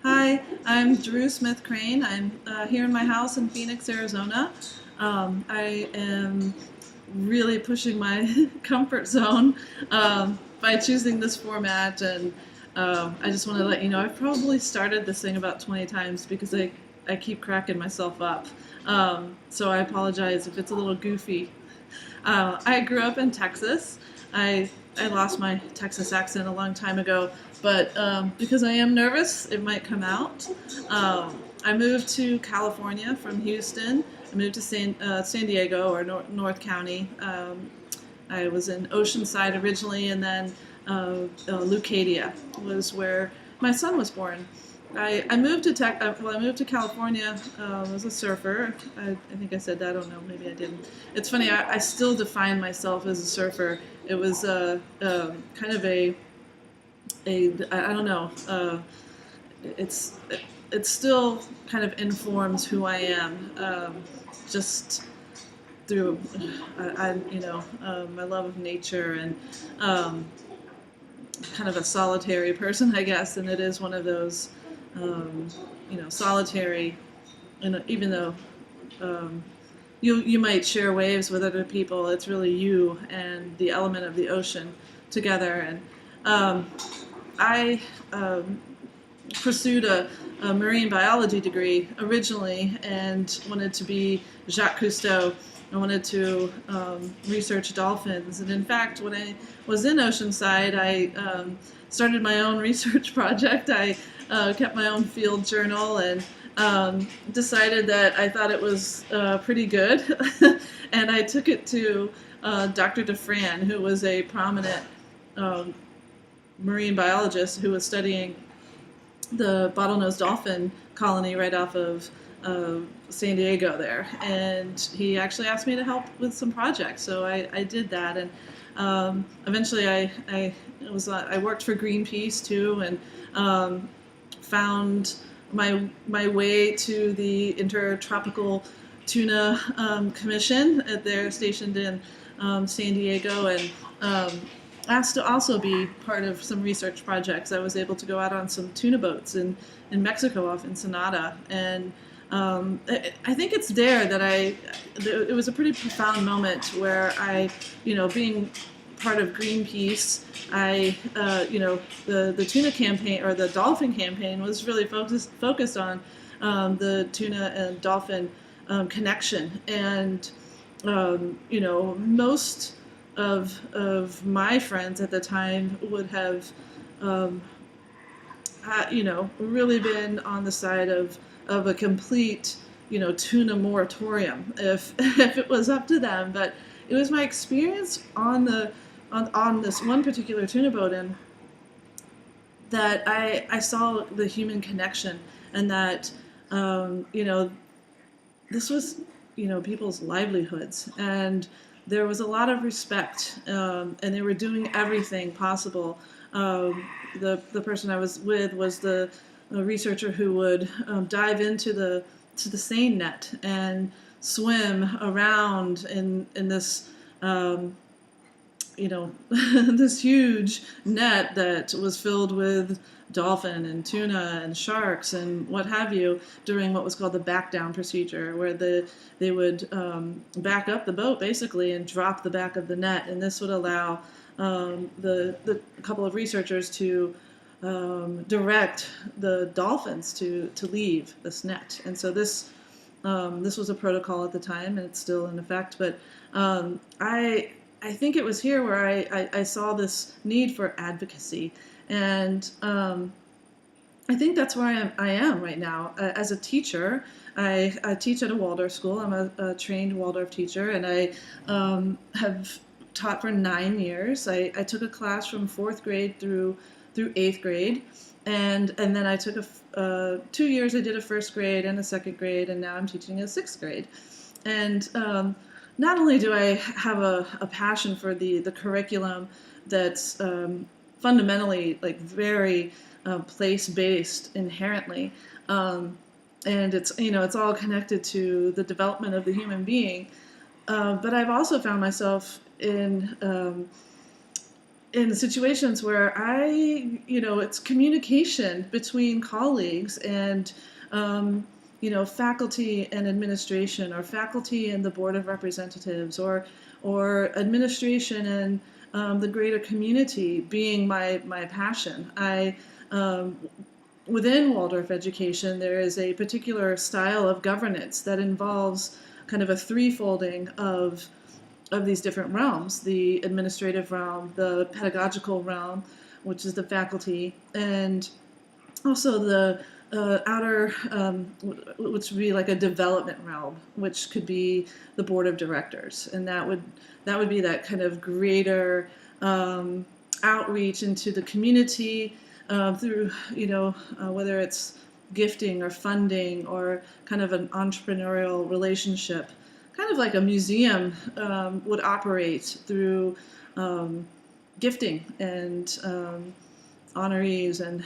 Hi, I'm Drew Smith Crane. I'm here in my house in Phoenix, Arizona. I am really pushing my comfort zone by choosing this format, and I just want to let you know I've probably started this thing about 20 times because I keep cracking myself up. So I apologize if it's a little goofy. I grew up in Texas. I lost my Texas accent a long time ago, but because I am nervous, it might come out. I moved to California from Houston. I moved to San Diego or North County. I was in Oceanside originally, and then Leucadia was where my son was born. I moved to I moved to California as a surfer. I think I said that. I don't know. Maybe I didn't. It's funny. I still define myself as a surfer. It was kind of a I don't know. It's it still kind of informs who I am. Just through my love of nature and um, kind of a solitary person, I guess, and it is one of those, solitary. And even though um, you might share waves with other people, it's really you and the element of the ocean together. And um, I pursued a marine biology degree originally and wanted to be Jacques Cousteau. I wanted to research dolphins. And in fact, when I was in Oceanside, I started my own research project. I kept my own field journal and decided that I thought it was pretty good. And I took it to Dr. DeFran, who was a prominent um, marine biologist who was studying the bottlenose dolphin colony right off of San Diego there, and he actually asked me to help with some projects. So I did that, and eventually I worked for Greenpeace too, and found my way to the Intertropical Tuna Commission. They're stationed in San Diego, and asked to also be part of some research projects. I was able to go out on some tuna boats in Mexico off Ensenada. And I think it's there that it was a pretty profound moment where being part of Greenpeace, the tuna campaign or the dolphin campaign was really focused on the tuna and dolphin connection. And, most of my friends at the time would have, really been on the side of a complete, tuna moratorium if if it was up to them. But it was my experience on this one particular tuna boat, and that I saw the human connection, and that this was people's livelihoods, and there was a lot of respect, and they were doing everything possible. The person I was with was the researcher who would dive into the seine net and swim around in this this huge net that was filled with dolphin and tuna and sharks and what have you during what was called the back down procedure, where they would back up the boat basically and drop the back of the net, and this would allow the couple of researchers to direct the dolphins to leave this net. And so this was a protocol at the time, and it's still in effect. But I think it was here where I saw this need for advocacy, and I think that's where I am right now. As a teacher, I teach at a Waldorf school. I'm a trained Waldorf teacher, and I have taught for 9 years. I took a class from fourth grade through eighth grade, and then I took 2 years. I did a first grade and a second grade, and now I'm teaching a sixth grade. And not only do I have a passion for the curriculum that's fundamentally like very place-based inherently, and it's all connected to the development of the human being, but I've also found myself in in situations where it's communication between colleagues and, faculty and administration, or faculty and the Board of Representatives, or administration and the greater community being my passion. Within Waldorf education, there is a particular style of governance that involves kind of a threefolding of these different realms: the administrative realm, the pedagogical realm, which is the faculty, and also the outer, which would be like a development realm, which could be the board of directors, and that would be that kind of greater outreach into the community through whether it's gifting or funding or kind of an entrepreneurial relationship, kind of like a museum would operate through gifting and honorees, and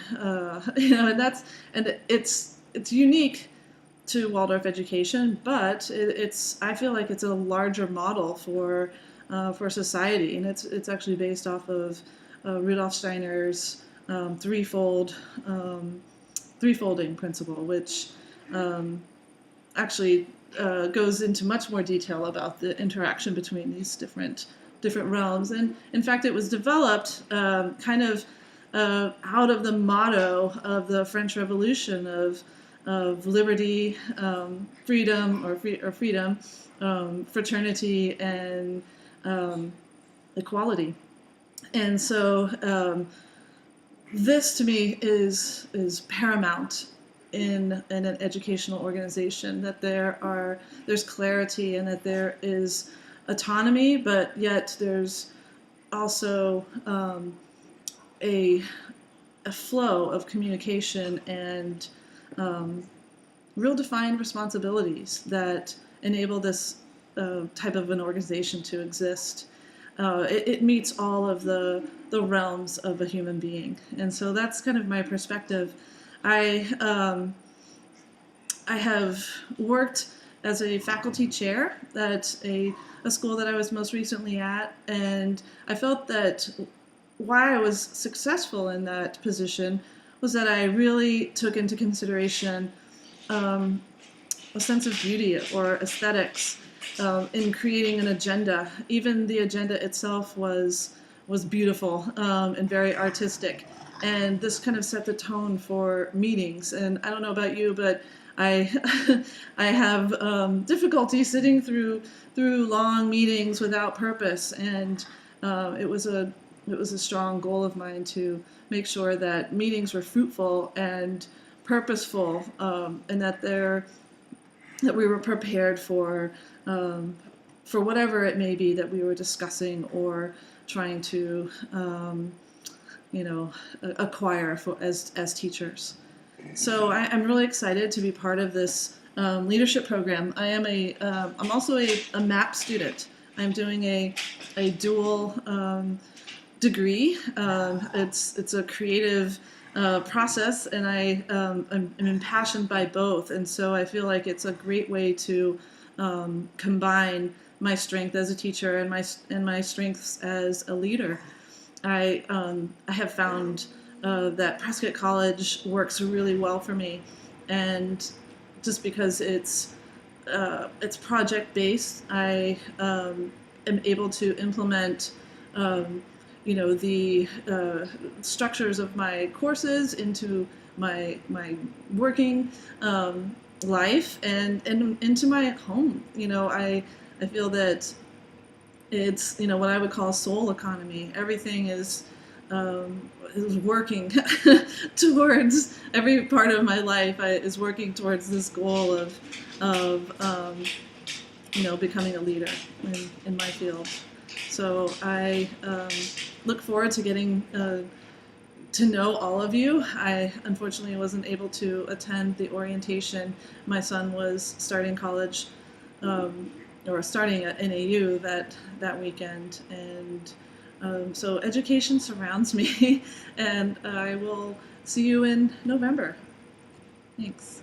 and it's unique to Waldorf education, but I feel like it's a larger model for society, and it's actually based off of Rudolf Steiner's threefolding principle, which actually goes into much more detail about the interaction between these different realms. And in fact, it was developed kind of out of the motto of the French Revolution of liberty, freedom, freedom, fraternity, and equality. And so this to me is paramount in an educational organization, that there's clarity and that there is autonomy, but yet there's also a flow of communication and real defined responsibilities that enable this type of an organization to exist. It meets all of the realms of a human being, and so that's kind of my perspective. I have worked as a faculty chair at a school that I was most recently at, and I felt that why I was successful in that position was that I really took into consideration a sense of beauty or aesthetics in creating an agenda. Even the agenda itself was beautiful and very artistic. And this kind of set the tone for meetings. And I don't know about you, but I I have difficulty sitting through long meetings without purpose. And it was a strong goal of mine to make sure that meetings were fruitful and purposeful, and that we were prepared for whatever it may be that we were discussing or trying to acquire as teachers. So I'm really excited to be part of this leadership program. I'm also a MAP student. I'm doing a dual degree. It's a creative process, and I'm impassioned by both, and so I feel like it's a great way to combine my strength as a teacher and my strengths as a leader. I have found that Prescott College works really well for me, and just because it's project based, I am able to implement the structures of my courses into my working life and into my home. I feel that it's what I would call soul economy. Everything is working towards, every part of my life is working towards this goal of becoming a leader in my field. So I look forward to getting to know all of you. I unfortunately wasn't able to attend the orientation. My son was starting college, or starting at NAU that weekend, and so education surrounds me, and I will see you in November. Thanks.